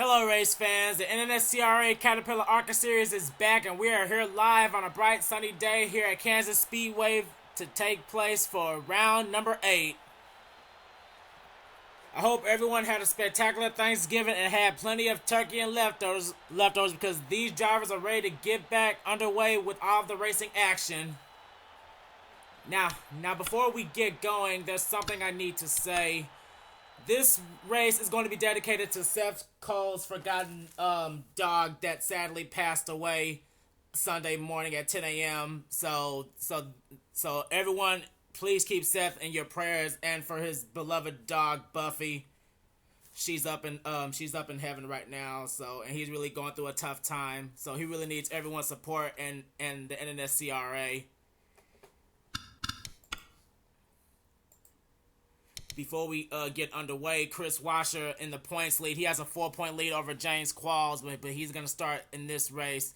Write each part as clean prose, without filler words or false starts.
Hello race fans, the NNSCRA Caterpillar ARCA series is back and we are here live on a bright sunny day here at Kansas Speedway to take place for round number 8. I hope everyone had a spectacular Thanksgiving and had plenty of turkey and leftovers because these drivers are ready to get back underway with all of the racing action. Now before we get going, there's something I need to say. This race is going to be dedicated to Seth Cole's forgotten dog that sadly passed away Sunday morning at 10 a.m. So everyone, please keep Seth in your prayers, and for his beloved dog Buffy. She's up in heaven right now. And he's really going through a tough time. So he really needs everyone's support and the NNSCRA. Before we get underway, Kris Wascher in the points lead. He has a 4-point lead over James Qualls, but he's going to start in this race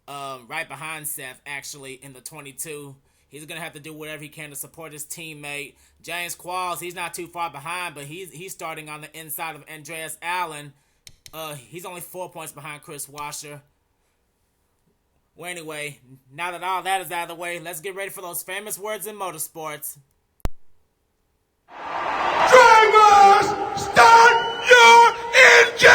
right behind Seth, actually, in the 22. He's going to have to do whatever he can to support his teammate. James Qualls, he's not too far behind, but he's starting on the inside of R Andreas Allen. He's only 4 points behind Kris Wascher. Well, anyway, now that all that is out of the way, let's get ready for those famous words in motorsports. Drivers, start your engine!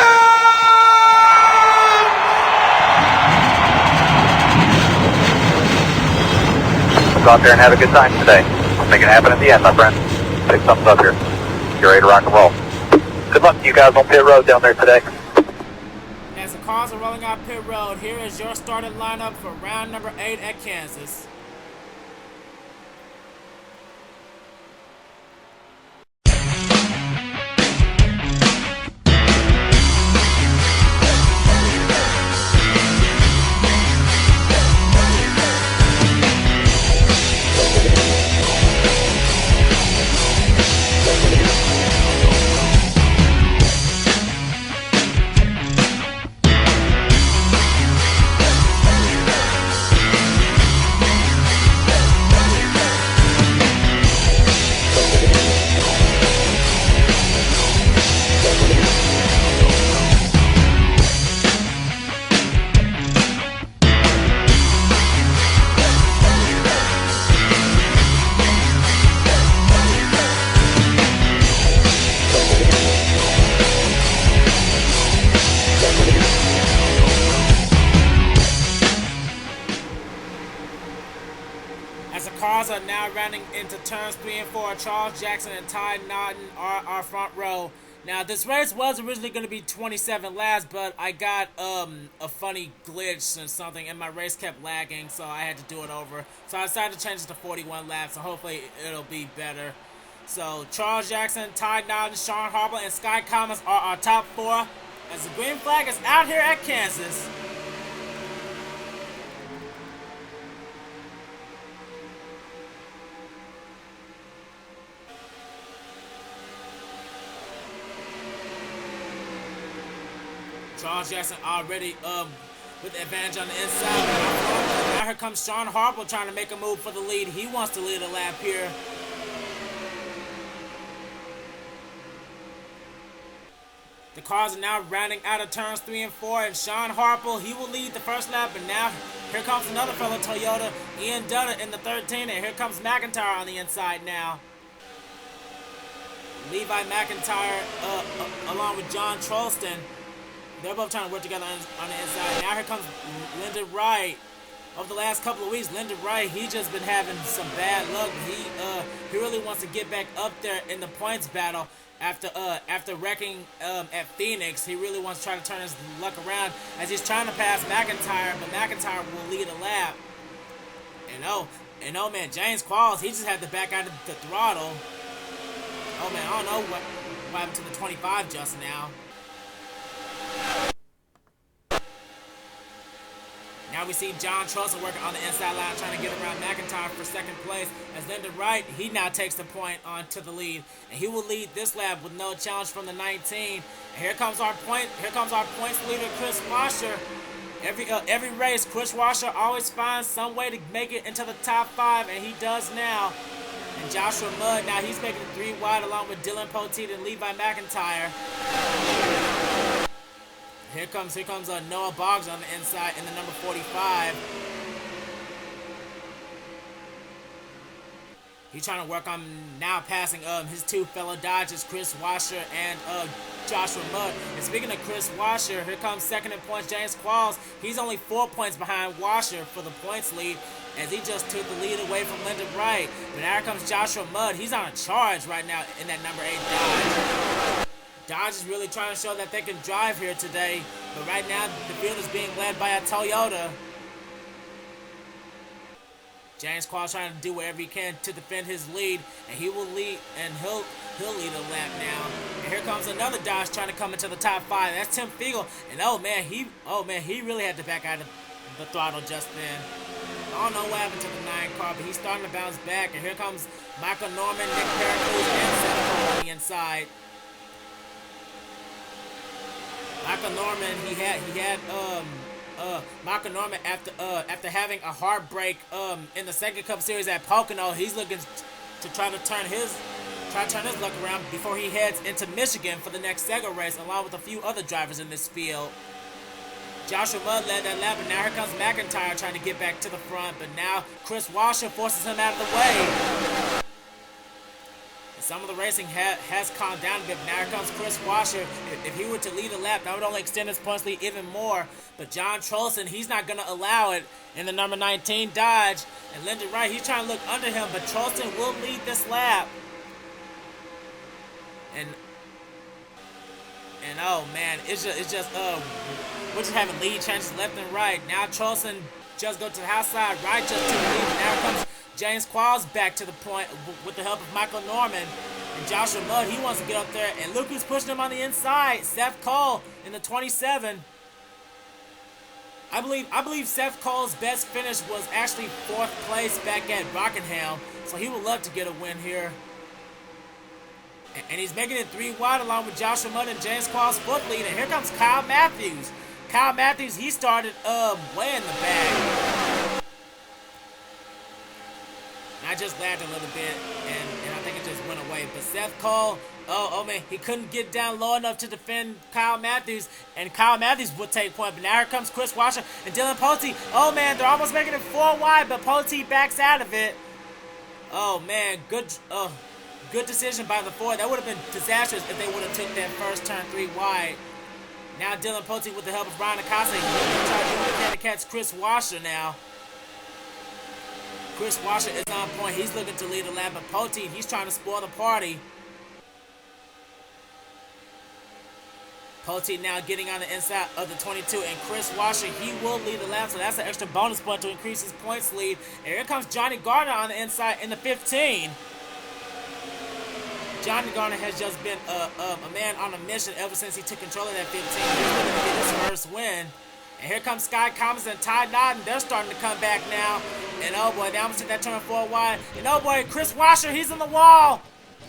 Go out there and have a good time today. Make it happen at the end, my friend. Big thumbs up here. You're ready to rock and roll. Good luck to you guys on pit road down there today. As the cars are rolling out pit road, here is your starting lineup for round number 8 at Kansas. Are now rounding into turns 3 and 4. Charles Jackson and Ty Naughton are our front row. Now this race was originally going to be 27 laps, but I got a funny glitch and something, and my race kept lagging, so I had to do it over. So I decided to change it to 41 laps, so hopefully it'll be better. So Charles Jackson, Ty Naughton, Shawn Harple, and R Skye Commons are our top 4 as the green flag is out here at Kansas. Charles Jackson already with the advantage on the inside. Now here comes Shawn Harple trying to make a move for the lead. He wants to lead a lap here. The cars are now rounding out of turns 3 and 4, and Shawn Harple, he will lead the first lap, and now here comes another fellow Toyota, Ian Dutta in the 13, and here comes McIntire on the inside now. Levi McIntire along with John Trollston. They're both trying to work together on the inside. Now here comes Lyndon Wright. Over the last couple of weeks, Lyndon Wright, he's just been having some bad luck. He really wants to get back up there in the points battle after wrecking at Phoenix. He really wants to try to turn his luck around as he's trying to pass McIntire, but McIntire will lead a lap. And oh man, James Qualls, he just had to back out of the throttle. Oh man, I don't know what happened to the 25 just now. Now we see John Trollston working on the inside line, trying to get around McIntire for second place. As Lyndon Wright, he now takes the point on to the lead, and he will lead this lap with no challenge from the 19. And here comes our points leader, Kris Wascher. Every race, Kris Wascher always finds some way to make it into the top 5, and he does now. And Joshua Mudd, now he's making it 3 wide along with Dillon Poteet and Levi McIntire. Here comes Noah Boggs on the inside in the number 45. He's trying to work on now passing his two fellow Dodgers, Kris Wascher and Joshua Mudd. And speaking of Kris Wascher, here comes second in points, James Qualls. He's only 4 points behind Washer for the points lead, as he just took the lead away from Lyndon Wright. But now here comes Joshua Mudd. He's on a charge right now in that number 8 Dodge. Dodge is really trying to show that they can drive here today. But right now, the field is being led by a Toyota. James Qualls trying to do whatever he can to defend his lead, and he will lead, and he'll lead a lap now. And here comes another Dodge trying to come into the top 5. That's Tim Fiegel, and oh man, he really had to back out of the throttle just then. I don't know what happened to the 9 car, but he's starting to bounce back. And here comes Michael Norman, Nick Pericles, and Seth Cole on the inside. Michael Norman, he had Michael Norman after having a heartbreak in the second Cup Series at Pocono, he's looking to try to turn his luck around before he heads into Michigan for the next SEGA race, along with a few other drivers in this field. Joshua Mudd led that lap, and now here comes McIntyre trying to get back to the front, but now Kris Wascher forces him out of the way. Some of the racing has calmed down a bit. Now here comes Kris Wascher. If he were to lead a lap, that would only extend his points lead even more. But John Trollston, he's not going to allow it in the number 19 Dodge. And Lyndon Wright, he's trying to look under him, but Trollston will lead this lap. And oh man, we're just having lead changes left and right. Now Trollston just go to the outside, Wright just to the lead. Now comes James Qualls back to the point with the help of Michael Norman. And Joshua Mudd, he wants to get up there. And look who's pushing him on the inside. Seth Cole in the 27. I believe Seth Cole's best finish was actually 4th place back at Rockingham. So he would love to get a win here. And he's making it 3 wide along with Joshua Mudd and James Qualls' foot lead. And here comes Kyle Mathews. Kyle Mathews, he started way in the bag. I just laughed a little bit, and I think it just went away. But Seth Cole, oh man, he couldn't get down low enough to defend Kyle Mathews, and Kyle Mathews would take point. But now here comes Kris Wascher and Dillon Poteet. Oh man, they're almost making it 4 wide, but Poteet backs out of it. Oh man, good decision by the Ford. That would have been disastrous if they would have took that first turn 3 wide. Now Dillon Poteet with the help of Ryan Acosta, he's going to try to do what he can to catch Kris Wascher now. Kris Wascher is on point. He's looking to lead the lap, but Poteet, he's trying to spoil the party. Poteet now getting on the inside of the 22, and Kris Wascher, he will lead the lap, so that's an extra bonus point to increase his points lead. And here comes Jonny Gardner on the inside in the 15. Jonny Gardner has just been a man on a mission ever since he took control of that 15. He's going to get his first win. And here comes R Skye Commons and R Ty Naughton. They're starting to come back now. And oh boy, they almost took that turn 4 wide. And oh boy, Kris Wascher, he's in the wall.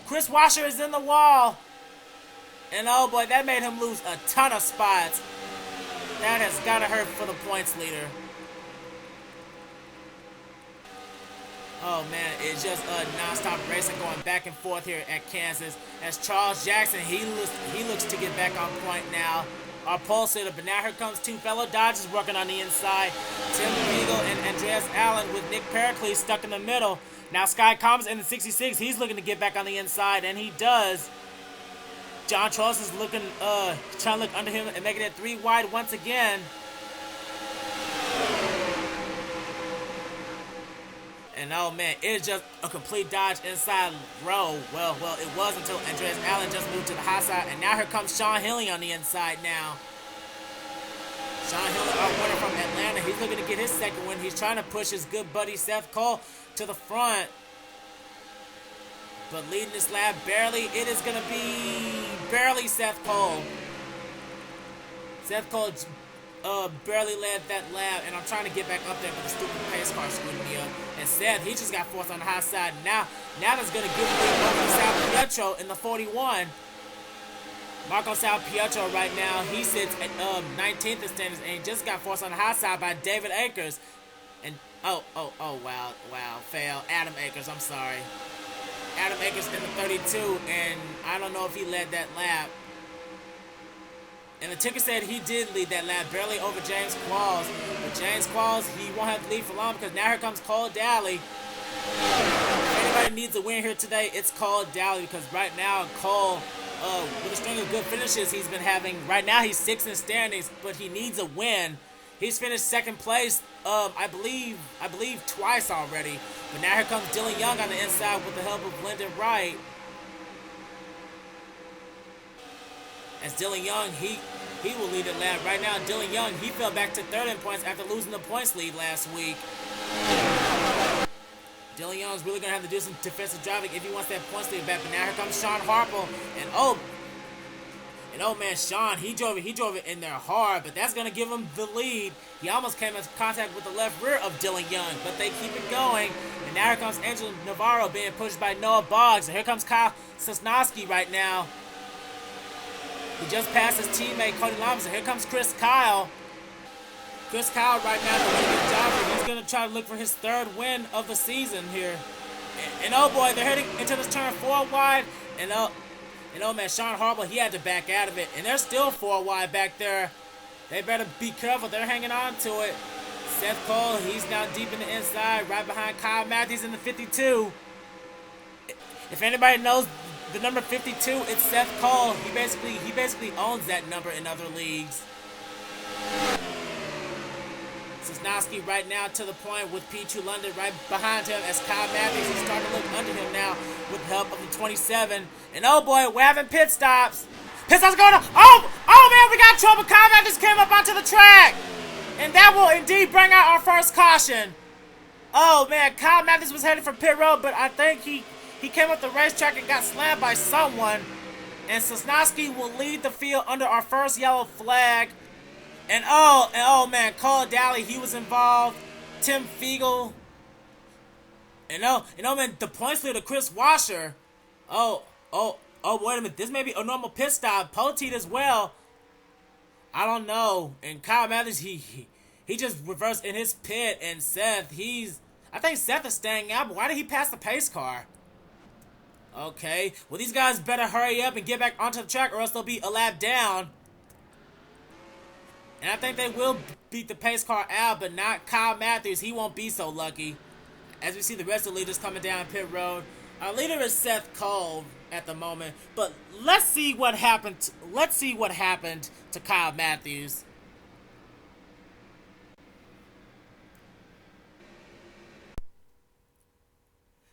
Kris Wascher is in the wall. And oh boy, that made him lose a ton of spots. That has got to hurt for the points leader. Oh man, it's just non-stop racing going back and forth here at Kansas. As Charles Jackson, he looks to get back on point now. Our pole sitter, but now here comes 2 fellow Dodgers working on the inside. Tim Fiegel and Andreas Allen with Nick Pericles stuck in the middle. Now R Skye Commons in the 66, he's looking to get back on the inside, and he does. John Trollston's looking, trying to look under him and making it 3 wide once again. And oh man, it's just a complete Dodge inside row. Well, it was until Andreas Allen just moved to the high side, and now here comes Shawn Henley on the inside now. Shawn Henley, our winner from Atlanta, he's looking to get his second win. He's trying to push his good buddy Seth Cole to the front. But leading this lap barely, it is going to be barely Seth Cole. Seth Cole barely led that lap, and I'm trying to get back up there, but the stupid pace car screwed me up. And Seth, he just got forced on the high side. Now that's going to give me Marco Salpietro in the 41. Marco Salpietro right now, he sits at 19th in standings, and he just got forced on the high side by David Akers. And oh, wow, fail. Adam Akers, I'm sorry. Adam Akers in the 32, and I don't know if he led that lap. And the ticker said he did lead that lap, barely over James Qualls. But James Qualls, he won't have to lead for long because now here comes Cole Dalley. If anybody needs a win here today, it's Cole Dalley because right now Cole, with a string of good finishes he's been having, right now he's 6th in standings, but he needs a win. He's finished 2nd place, I believe twice already. But now here comes Dillon Young on the inside with the help of Lyndon Wright. As Dillon Young, he will lead the lap. Right now, Dillon Young, he fell back to 3rd in points after losing the points lead last week. Dillon Young's really going to have to do some defensive driving if he wants that points lead back. But now here comes Shawn Harple. And oh man, Shawn, he drove it in there hard, but that's going to give him the lead. He almost came into contact with the left rear of Dillon Young, but they keep it going. And now here comes R Angel Navarro being pushed by Noah Boggs. And here comes Kyle Sosnoski right now. He just passed his teammate Cody Llamas, and here comes Kyle. Kyle right now doing a good job. He's going to try to look for his 3rd win of the season here. And oh boy, they're heading into this turn 4 wide. And oh man, Shawn Harple, he had to back out of it. And they're still 4 wide back there. They better be careful. They're hanging on to it. Seth Cole, he's now deep in the inside, right behind Kyle Mathews in the 52. If anybody knows the number 52, it's Seth Cole. He basically owns that number in other leagues. Sosnoski right now to the point with Pichu London right behind him as Kyle Mathews is starting to look under him now with the help of the 27. And oh boy, we're having pit stops. Pit stops going on. Oh man, we got trouble. Kyle Mathews came up onto the track. And that will indeed bring out our first caution. Oh man, Kyle Mathews was headed for pit road, but I think he came up the racetrack and got slammed by someone. And Sosnoski will lead the field under our first yellow flag. And oh man, Cole Dalley, he was involved. Tim Fiegel. And man, the points leader, Kris Wascher. Oh, wait a minute. This may be a normal pit stop. Poteet as well. I don't know. And Kyle Mathews, he just reversed in his pit. And Seth, I think Seth is staying out, but why did he pass the pace car? Okay, well these guys better hurry up and get back onto the track or else they'll be a lap down. And I think they will beat the pace car out, but not Kyle Mathews. He won't be so lucky. As we see the rest of the leaders coming down pit road. Our leader is Seth Cole at the moment, but let's see what happened to Kyle Mathews.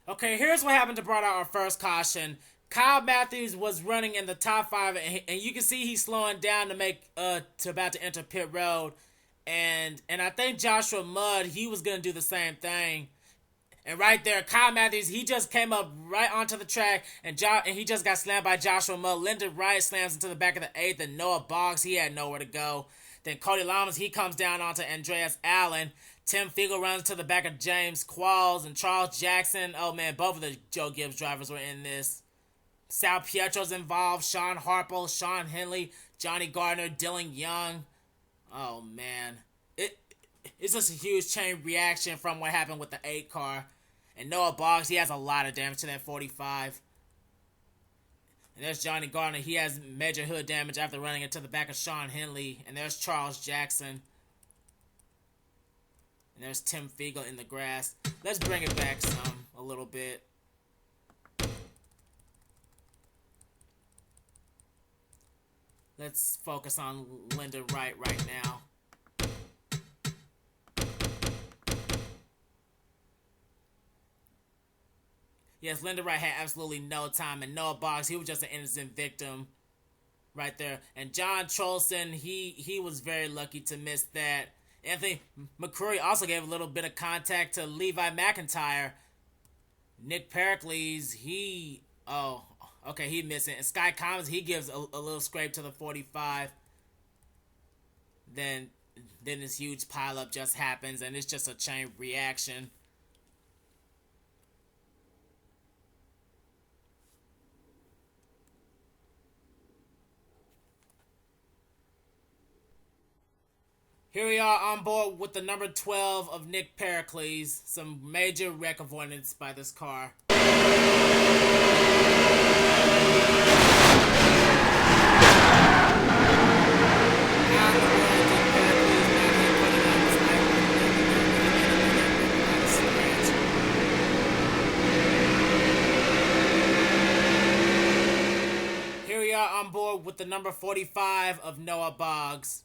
Okay, here's what happened to brought out our first caution. Kyle Mathews was running in the top 5, and you can see he's slowing down to about to enter pit road. And I think Joshua Mudd, he was going to do the same thing. And right there, Kyle Mathews, he just came up right onto the track, and he just got slammed by Joshua Mudd. Lyndon Wright slams into the back of the 8th, and Noah Boggs, he had nowhere to go. Then Cody Llamas, he comes down onto Andreas Allen. Tim Fiegel runs to the back of James Qualls and Charles Jackson. Oh man, both of the Joe Gibbs drivers were in this. Salpietro's involved, Shawn Harple, Shawn Henley, Jonny Gardner, Dillon Young. Oh man. It's just a huge chain reaction from what happened with the 8 car. And Noah Boggs, he has a lot of damage to that 45. And there's Jonny Gardner. He has major hood damage after running into the back of Shawn Henley. And there's Charles Jackson. And there's Tim Fiegel in the grass. Let's bring it back a little bit. Let's focus on Lyndon Wright right now. Yes, Lyndon Wright had absolutely no time, and Noah Boggs, he was just an innocent victim right there. And John Trollston, he was very lucky to miss that. Anthony McCrury also gave a little bit of contact to Levi McIntire. Nick Pericles, he missed it. And Skye Commons, he gives a little scrape to the 45. Then this huge pileup just happens, and it's just a chain reaction. Here we are on board with the number 12 of Nick Pericles. Some major wreck avoidance by this car. with the number 45 of Noah Boggs.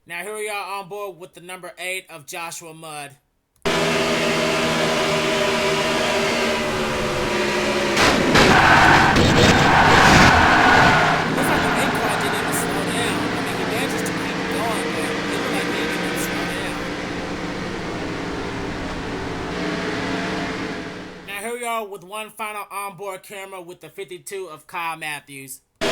Now here we are on board with the number 8 of Joshua Mudd. With one final onboard camera with the 52 of Kyle Mathews. We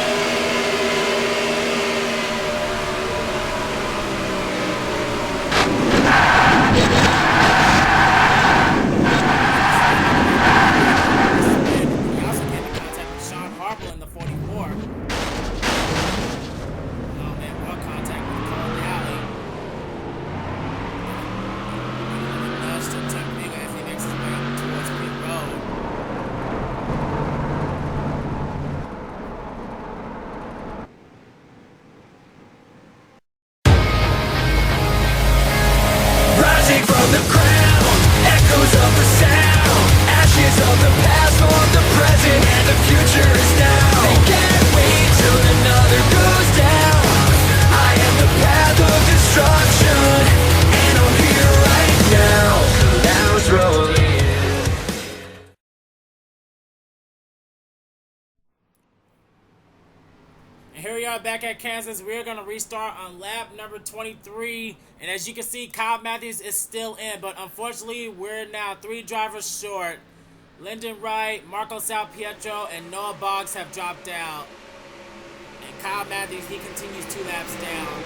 also came in contact with Shawn Harple in the 44. Oh man, well contact with Cole Dalley. Nudge to Tim Fiegel as he makes his way towards pit road. Rising from the ground, echoes of the sound, ashes of the past form the present, and the future is now. They can't wait till another goes down. I am the path of destruction, and I'm here right now. Now it's rolling. And here we are back at Kansas. We're going to restart on lap number 23. And as you can see, Kyle Mathews is still in. But unfortunately, we're now 3 drivers short. Lyndon Wright, Marco Salpietro, and Noah Boggs have dropped out. And Kyle Mathews, he continues 2 laps down.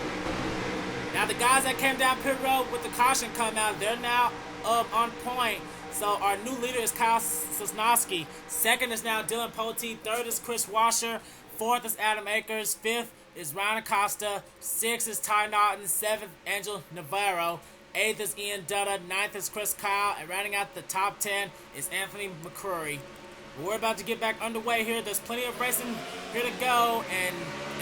Now the guys that came down pit road with the caution come out, they're now on point. So our new leader is Kyle Sosnoski. Second is now Dillon Poteet. Third is Kris Wascher. Fourth is Adam Akers. Fifth is Ryan Acosta. Sixth is Ty Naughton. Seventh, R Angel Navarro. Eighth is Ian Dutta. Ninth is Chris Kyle. And rounding out the top 10 is Anthony McCrury. We're about to get back underway here. There's plenty of racing here to go. And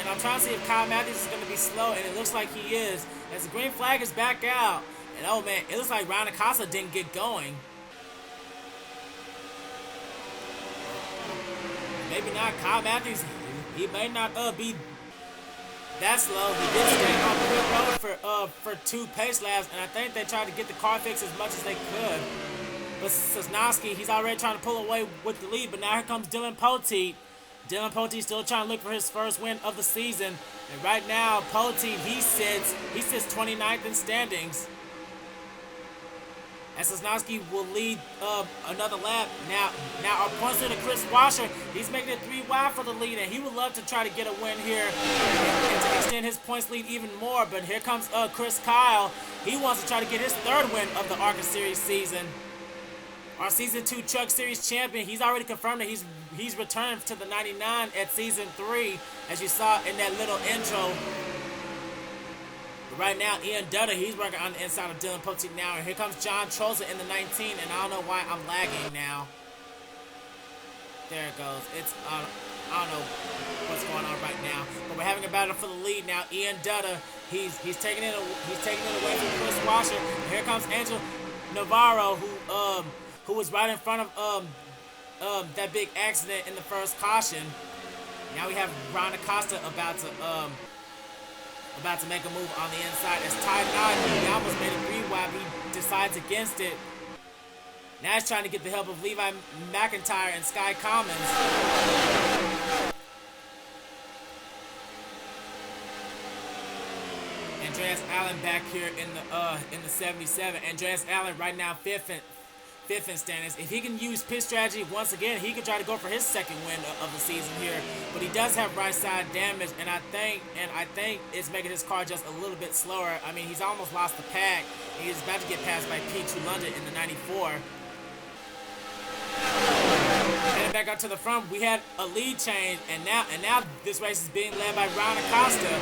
I'm trying to see if Kyle Mathews is going to be slow. And it looks like he is. As the green flag is back out. And oh man, it looks like Ryan Acosta didn't get going. Maybe not. Kyle Mathews, he may not be that slow. He did stay on pit road for 2 pace laps, and I think they tried to get the car fixed as much as they could. But Sosnoski, he's already trying to pull away with the lead, but now here comes Dillon Poteet. Dillon Poteet still trying to look for his first win of the season. And right now, Poteet, he sits 29th in standings. And Sosnoski will lead another lap. Now our points leader, Kris Wascher, he's making it 3 wide for the lead, and he would love to try to get a win here and to extend his points lead even more. But here comes Chris Kyle. He wants to try to get his 3rd win of the ARCA Series season. Our Season 2 Truck Series champion, he's already confirmed that he's returned to the 99 at Season 3, as you saw in that little intro. Right now, Ian Dutta, he's working on the inside of Dillon Poteet now. And here comes John Trollston in the 19, and I don't know why I'm lagging now. There it goes. I don't know what's going on right now. But we're having a battle for the lead now. Ian Dutta, he's taking it away from Kris Wascher. And here comes Angel Navarro, who was right in front of that big accident in the first caution. Now we have Ryan Acosta about to make a move on the inside as Ty Naughton, he almost made a 3 wide, he decides against it. Now he's trying to get the help of Levi McIntire and Skye Commons. Andreas Allen back here in the 77. Andreas Allen right now fifth in standings. If he can use pit strategy once again, he can try to go for his 2nd win of the season here. But he does have right side damage, and I think it's making his car just a little bit slower. I mean, he's almost lost the pack. He's about to get passed by Pichu London in the 94. Heading back up to the front, we had a lead change, and now this race is being led by Ryan Acosta.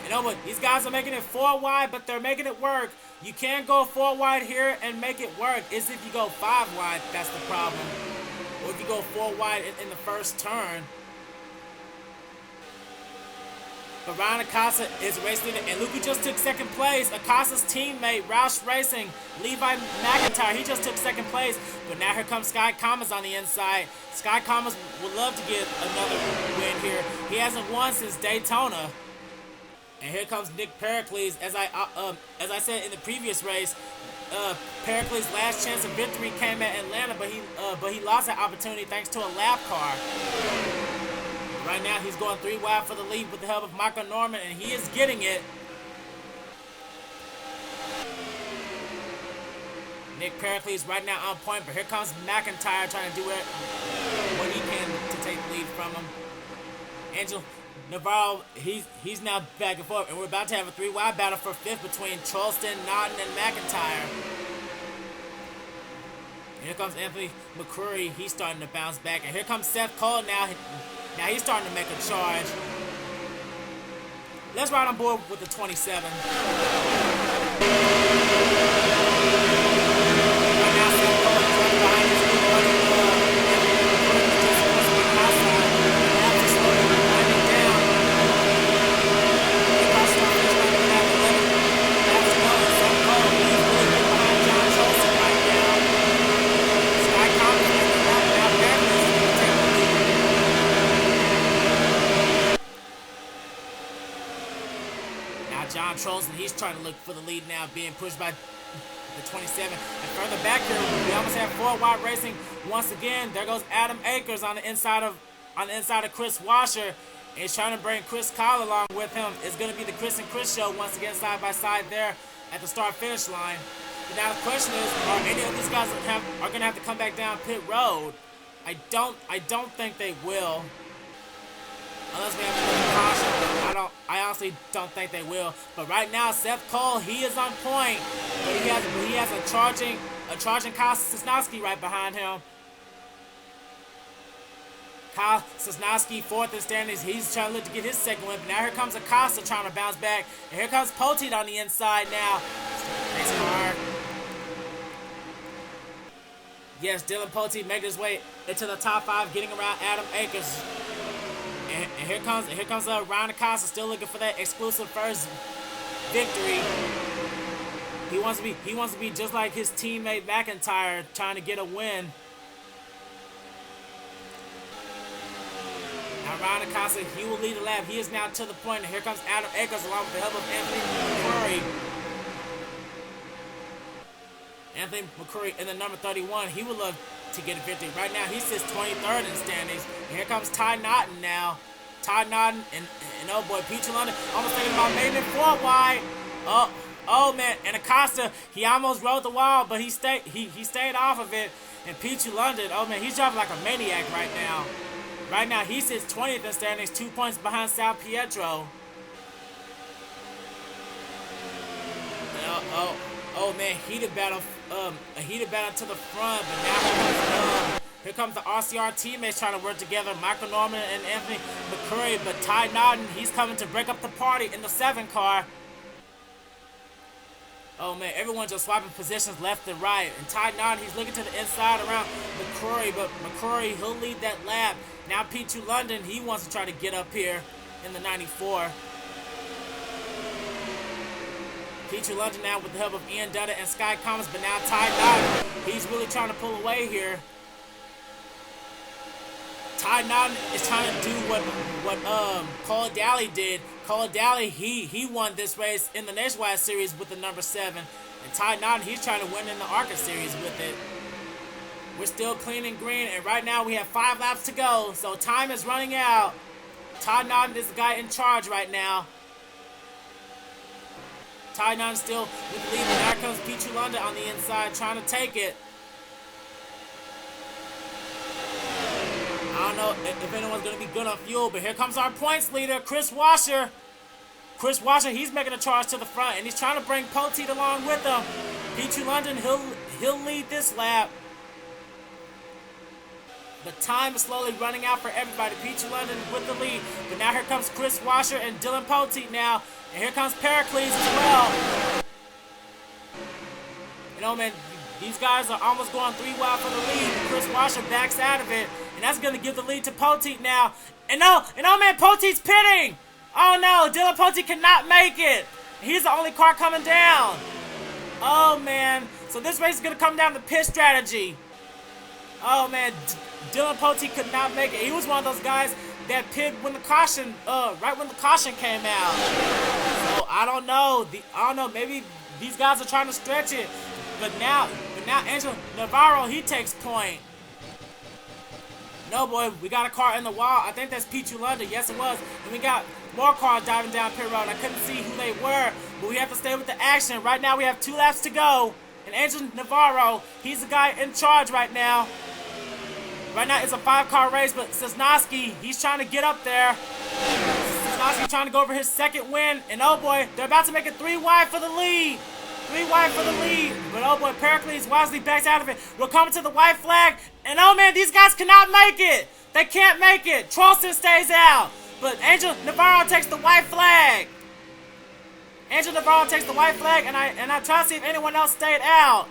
You know what? These guys are making it 4 wide, but they're making it work. You can't go 4 wide here and make it work. It's if you go 5 wide, that's the problem. go 4 wide in the first turn. But Ryan Acosta is racing leader, and look who just took second place. Acosta's teammate, Roush Racing, Levi McIntire, he just took second place. But now here comes Skye Commons on the inside. Skye Commons would love to get another win here. He hasn't won since Daytona. And here comes Nick Pericles. As I said in the previous race, Pericles' last chance of victory came at Atlanta, but he lost that opportunity thanks to a lap car. Right now, he's going 3 wide for the lead with the help of Michael Norman, and he is getting it. Nick Pericles right now on point, but here comes McIntyre trying to do what he can to take the lead from him. Angel Navarro, he's now back and forth, and we're about to have a 3 wide battle for 5th between Trollston, Naughton, and McIntyre. And here comes Anthony McCrury. He's starting to bounce back, and here comes Seth Cole now. Now he's starting to make a charge. Let's ride on board with the 27. Right now, Seth Cole is running behind his lead buddy. John Trollston, he's trying to look for the lead now, being pushed by the 27. And further back here, we almost have 4 wide racing once again. There goes Adam Akers on the inside of Kris Wascher, and he's trying to bring Chris Kyle along with him. It's going to be the Chris and Chris show once again, side by side there at the start-finish line. But now the question is, are any of these guys are going to have to come back down pit road? I don't think they will. Unless we have another caution, I honestly don't think they will. But right now, Seth Cole, he is on point, but he has a charging Kyle Sosnoski right behind him. Kyle Sosnoski, 4th in standings. He's trying to look to get his second win. But now here comes Acosta trying to bounce back, and here comes Poteet on the inside now. Thanks, hard. Yes, Dillon Poteet making his way into the top 5, getting around Adam Akers. And here comes Ryan Acosta, still looking for that exclusive first victory. He wants to be just like his teammate McIntyre, trying to get a win. Now Ryan Acosta, he will lead the lap. He is now to the point. And here comes Adam Akers along with the help of Anthony McCrury. Anthony McCrury in the number 31. He would love to get a victory. Right now, he sits 23rd in standings. And here comes Ty Naughton now. Ty Naughton and oh boy, Pichu London almost thinking about making it 4 wide. Oh man, and Acosta, he almost rode the wall, but he stayed off of it. And Pichu London, oh man, he's driving like a maniac right now. Right now, he sits 20th in standings, 2 points behind Salpietro. Oh man, heated battle to the front, but now here comes the RCR teammates trying to work together. Michael Norman and Anthony McCrury, but Ty Naughton, he's coming to break up the party in the 7 car. Oh man, everyone's just swapping positions left and right. And Ty Naughton, he's looking to the inside around McCrury, but McCrury, he'll lead that lap. Now Pichu London, he wants to try to get up here in the 94. Pichu London now with the help of Ian Dutta and Skye Commons, but now Ty Naughton, he's really trying to pull away here. Ty Naughton is trying to do what Cole Dalley did. Cole Dalley, he won this race in the Nationwide Series with the number 7. And Ty Naughton, he's trying to win in the ARCA Series with it. We're still clean and green, and right now we have 5 laps to go, so time is running out. Ty Naughton is the guy in charge right now. Ty Naughton still with the lead, and there comes Pichu London on the inside trying to take it. I don't know if anyone's going to be good on fuel, but here comes our points leader, Kris Wascher. Kris Wascher, he's making a charge to the front, and he's trying to bring Poteet along with him. Pichu London, he'll lead this lap. But time is slowly running out for everybody. Pichu London with the lead, but now here comes Kris Wascher and Dillon Poteet now, and here comes Pericles as well. You know, man, These guys are almost going 3 wide for the lead. Kris Wascher backs out of it, and that's going to give the lead to Poteet now. And oh man, Poteet's pitting. Oh no, Dillon Poteet cannot make it. He's the only car coming down. Oh man, so this race is going to come down to pit strategy. Oh man, Dillon Poteet could not make it. He was one of those guys that pit when the caution, right when the caution came out. So I don't know. Maybe these guys are trying to stretch it. But now Angel Navarro, he takes point. No, boy, we got a car in the wall. I think that's Pichu London. Yes, it was. And we got more cars diving down pit road. I couldn't see who they were, but we have to stay with the action. Right now, we have 2 laps to go. And Angel Navarro, he's the guy in charge right now. Right now, it's a 5-car race, but Sosnoski, he's trying to get up there. Sosnoski trying to go over his 2nd win. And oh boy, they're about to make it 3 wide for the lead. 3 wide for the lead. But oh boy, Pericles wisely backs out of it. We're coming to the white flag. And oh man, these guys cannot make it. They can't make it. Trollston stays out. But Angel Navarro takes the white flag. Angel Navarro takes the white flag, and I try to see if anyone else stayed out.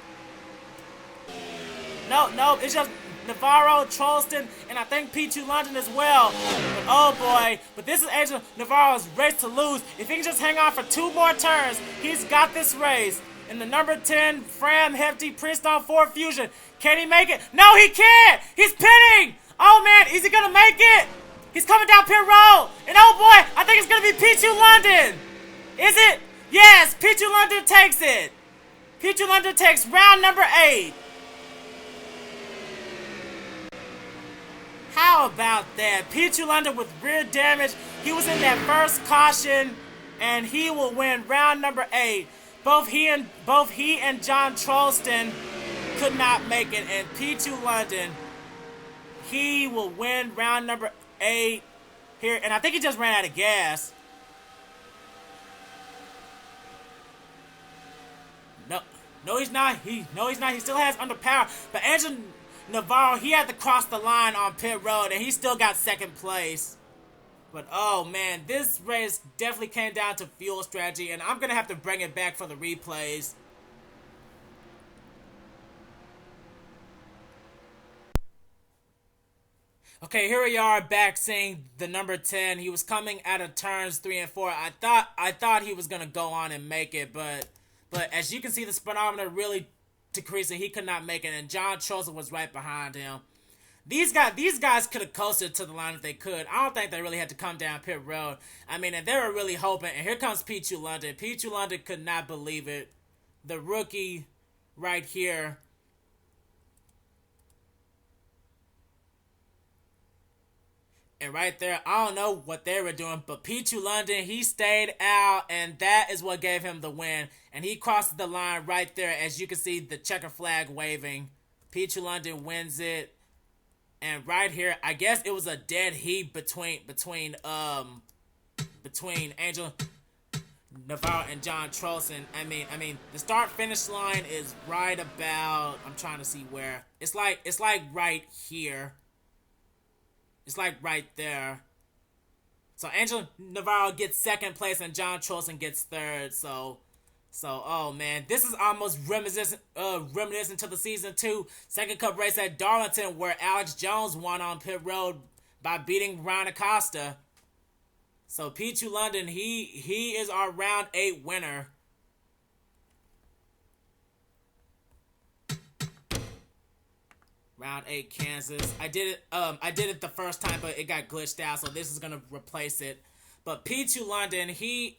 No, it's just Navarro, Trollston, and I think Pichu London as well. But oh boy, but this is Angel Navarro's race to lose. If he can just hang on for 2 more turns, he's got this race. And the number 10 Fram Hefty Princeton Ford Fusion, can he make it? No, he can't! He's pitting! Oh man, is he gonna make it? He's coming down pit road! And oh boy, I think it's gonna be Pichu London! Is it? Yes, Pichu London takes it! Pichu London takes round number 8. How about that? Pichu London with rear damage. He was in that first caution, and he will win round number 8. Both he and John Trollston could not make it, and Pichu London, he will win round number 8 here, and I think he just ran out of gas. No, he's not. He still has underpower, but Angel Navarro, he had to cross the line on pit road, and he still got 2nd place. But oh man, this race definitely came down to fuel strategy, and I'm gonna have to bring it back for the replays. Okay, here we are back seeing the number 10. He was coming out of turns 3 and 4. I thought he was gonna go on and make it, but as you can see, the speedometer really decreasing. He could not make it, and John Trollston was right behind him. These guys could have coasted to the line if they could. I don't think they really had to come down pit road. I mean, and they were really hoping. And here comes Pichu London. Pichu London could not believe it. The rookie right here. And right there, I don't know what they were doing, but Pichu London, he stayed out, and that is what gave him the win. And he crossed the line right there, as you can see the checker flag waving. Pichu London wins it. And right here, I guess it was a dead heat between Angel Navarro and John Trollston. I mean, the start-finish line is right about. I'm trying to see where. It's like right here. It's like right there. So Angel Navarro gets 2nd place and John Trollston gets 3rd. So oh man, this is almost reminiscent to the season 2 second cup race at Darlington, where Alex Jones won on pit road by beating Ryan Acosta. So Pichu London, he is our round 8 winner. Round 8 Kansas. I did it the first time, but it got glitched out, so this is gonna replace it. But Pichu London, he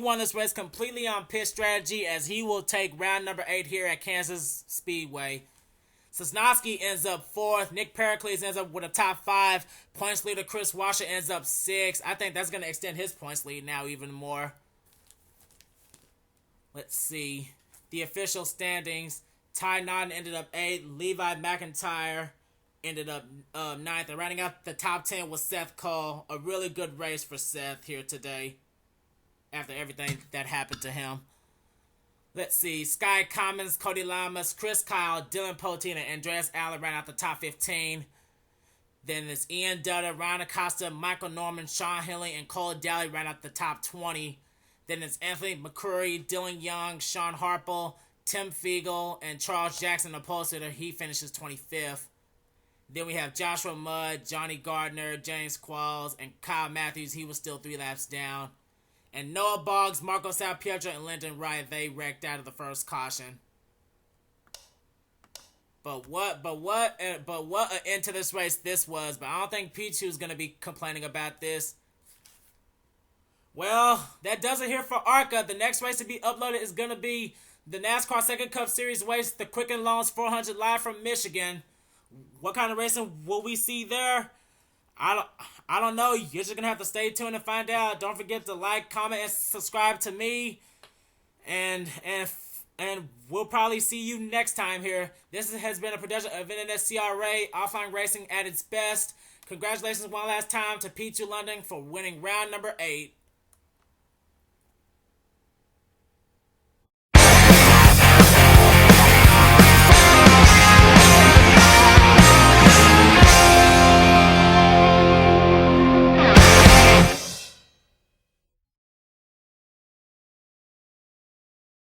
won this race completely on pit strategy, as he will take round number 8 here at Kansas Speedway. Sosnoski ends up 4th. Nick Pericles ends up with a top 5. Points leader Kris Wascher ends up 6th. I think that's going to extend his points lead now even more. Let's see. The official standings. Ty Naughton ended up 8th. Levi McIntire ended up 9th. And rounding out the top 10 was Seth Cole. A really good race for Seth here today, after everything that happened to him. Let's see. Skye Commons, Cody Llamas, Kyle, Dillon Poteet, and Andreas Allen ran out the top 15. Then it's Ian Dutta, Ryan Acosta, Michael Norman, Shawn Henley, and Cole Dalley ran out the top 20. Then it's Anthony McCrury, Dillon Young, Shawn Harple, Tim Fiegel and Charles Jackson, the upholsterer. He finishes 25th. Then we have Joshua Mudd, Jonny Gardner, James Qualls, and Kyle Mathews. He was still 3 laps down. And Noah Boggs, Marco Salpietro, and Lyndon Wright, they wrecked out of the first caution. But what an end to this race this was. But I don't think Pichu's going to be complaining about this. Well, that does it here for ARCA. The next race to be uploaded is going to be the NASCAR Second Cup Series race, the Quicken Loans 400 live from Michigan. What kind of racing will we see there? I don't know. You're just going to have to stay tuned and find out. Don't forget to like, comment, and subscribe to me. And we'll probably see you next time here. This has been a production of NNSCRA, offline racing at its best. Congratulations one last time to Pichu London for winning round number 8.